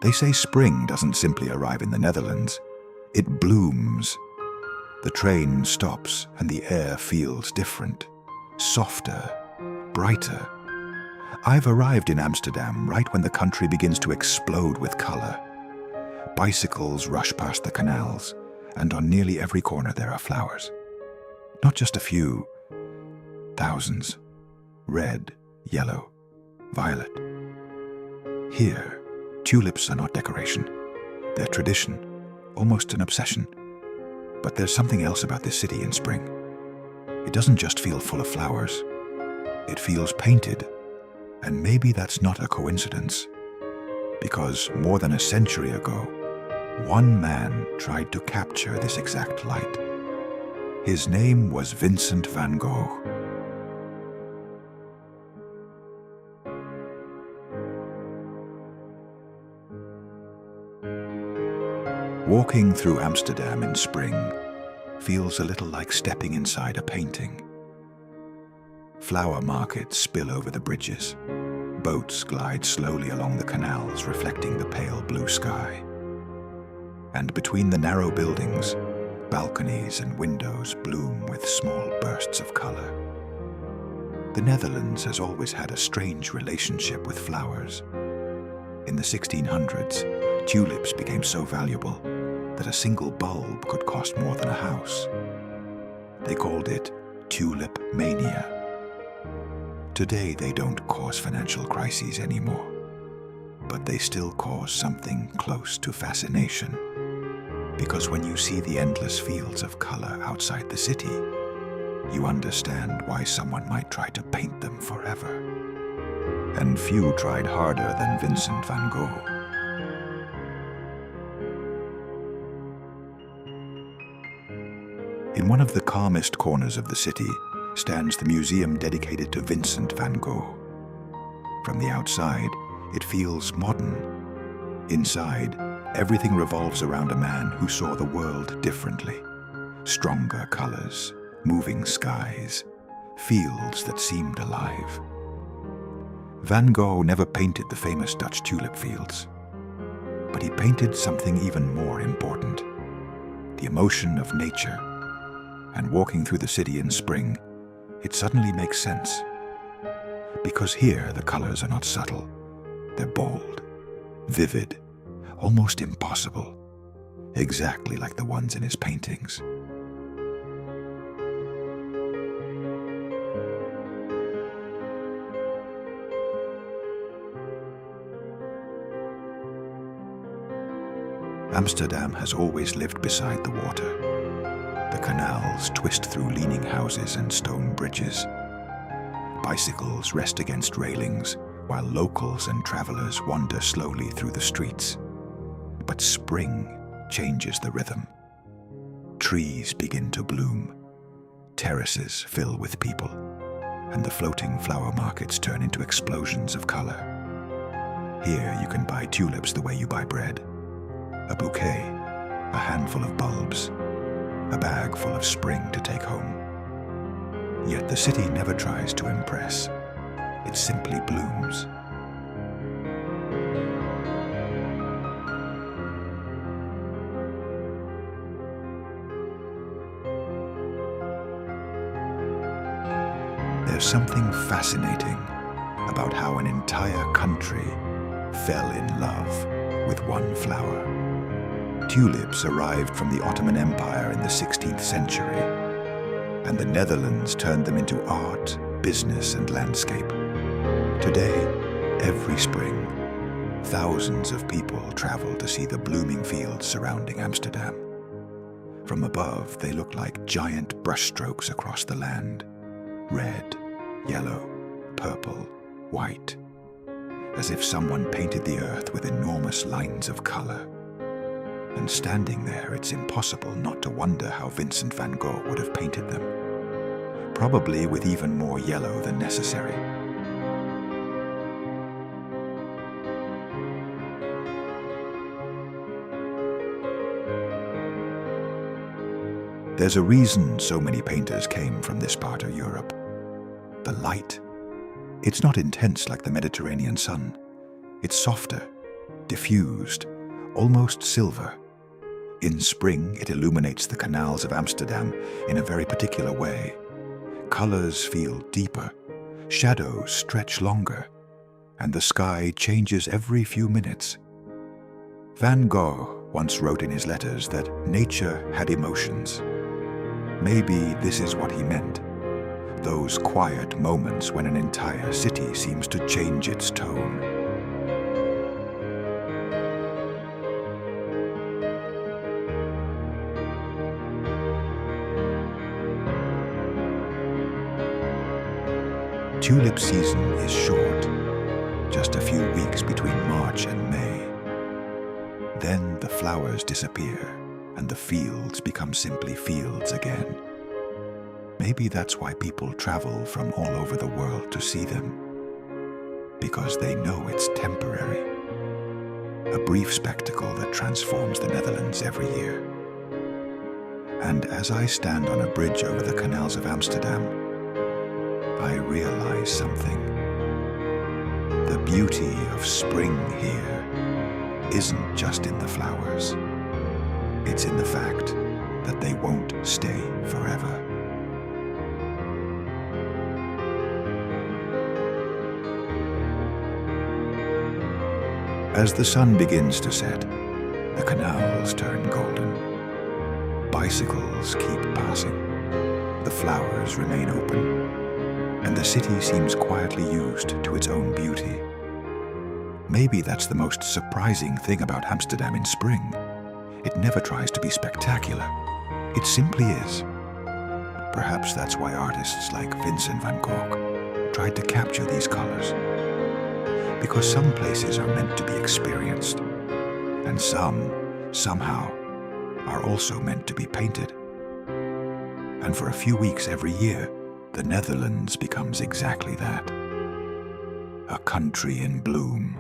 They say spring doesn't simply arrive in the Netherlands. It blooms. The train stops and the air feels different, softer, brighter. I've arrived in Amsterdam right when the country begins to explode with color. Bicycles rush past the canals, and on nearly every corner there are flowers. Not just a few, thousands. Red, yellow, violet. Here, tulips are not decoration. They're tradition, almost an obsession. But there's something else about this city in spring. It doesn't just feel full of flowers. It feels painted. And maybe that's not a coincidence. Because more than a century ago, one man tried to capture this exact light. His name was Vincent van Gogh. Walking through Amsterdam in spring feels a little like stepping inside a painting. Flower markets spill over the bridges. Boats glide slowly along the canals, reflecting the pale blue sky. And between the narrow buildings, balconies and windows bloom with small bursts of color. The Netherlands has always had a strange relationship with flowers. In the 1600s, tulips became so valuable that a single bulb could cost more than a house. They called it tulip mania. Today they don't cause financial crises anymore, but they still cause something close to fascination. Because when you see the endless fields of color outside the city, you understand why someone might try to paint them forever. And few tried harder than Vincent van Gogh. In one of the calmest corners of the city stands the museum dedicated to Vincent van Gogh. From the outside, it feels modern. Inside, everything revolves around a man who saw the world differently. Stronger colors, moving skies, fields that seemed alive. Van Gogh never painted the famous Dutch tulip fields, but he painted something even more important, the emotion of nature. And walking through the city in spring, it suddenly makes sense. Because here the colors are not subtle. They're bold, vivid, almost impossible, exactly like the ones in his paintings. Amsterdam has always lived beside the water. The canals twist through leaning houses and stone bridges. Bicycles rest against railings, while locals and travelers wander slowly through the streets. But spring changes the rhythm. Trees begin to bloom. Terraces fill with people, and the floating flower markets turn into explosions of color. Here you can buy tulips the way you buy bread. A bouquet, a handful of bulbs, a bag full of spring to take home. Yet the city never tries to impress. It simply blooms. There's something fascinating about how an entire country fell in love with one flower. Tulips arrived from the Ottoman Empire in the 16th century, and the Netherlands turned them into art, business, and landscape. Today, every spring, thousands of people travel to see the blooming fields surrounding Amsterdam. From above, they look like giant brushstrokes across the land. Red, yellow, purple, white. As if someone painted the earth with enormous lines of color. And standing there, it's impossible not to wonder how Vincent van Gogh would have painted them. Probably with even more yellow than necessary. There's a reason so many painters came from this part of Europe. The light. It's not intense like the Mediterranean sun. It's softer, diffused, almost silver. In spring, it illuminates the canals of Amsterdam in a very particular way. Colors feel deeper, shadows stretch longer, and the sky changes every few minutes. Van Gogh once wrote in his letters that nature had emotions. Maybe this is what he meant. Those quiet moments when an entire city seems to change its tone. Tulip season is short, just a few weeks between March and May. Then the flowers disappear and the fields become simply fields again. Maybe that's why people travel from all over the world to see them. Because they know it's temporary. A brief spectacle that transforms the Netherlands every year. And as I stand on a bridge over the canals of Amsterdam, I realize something. The beauty of spring here isn't just in the flowers. It's in the fact that they won't stay forever. As the sun begins to set, the canals turn golden. Bicycles keep passing. The flowers remain open. And the city seems quietly used to its own beauty. Maybe that's the most surprising thing about Amsterdam in spring. It never tries to be spectacular. It simply is. Perhaps that's why artists like Vincent van Gogh tried to capture these colors. Because some places are meant to be experienced, and some, somehow, are also meant to be painted. And for a few weeks every year, the Netherlands becomes exactly that. A country in bloom.